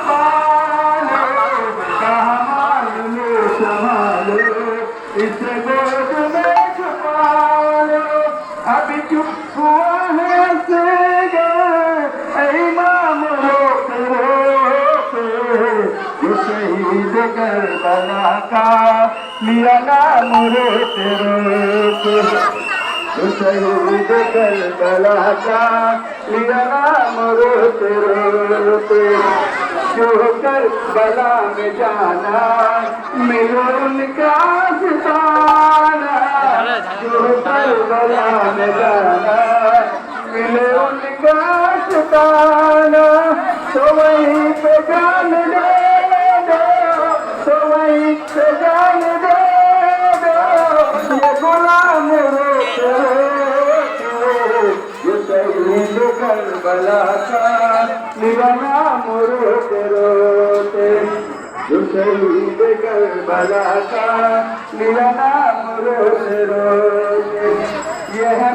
पालो कहाँ मालूम संभालो इस गोद में छुपा लो अभी चुप हुआ है इमाम रोते रोते जो शहीद करबला का लिया नाम रोते रोते जो शहीद करबला का लिया नाम रोते रोते जो करबला में जाना मिलो उनका सितारा जो करबला में जाना मिले उनका सितारा तो वहीं पे जान दे दो तो वहीं पे जान दे दो ये गुलाम रोते ये शहीद करबला का मेरा नाम रोते रोते जो शहीद करबला का मेरा नाम रोते रोते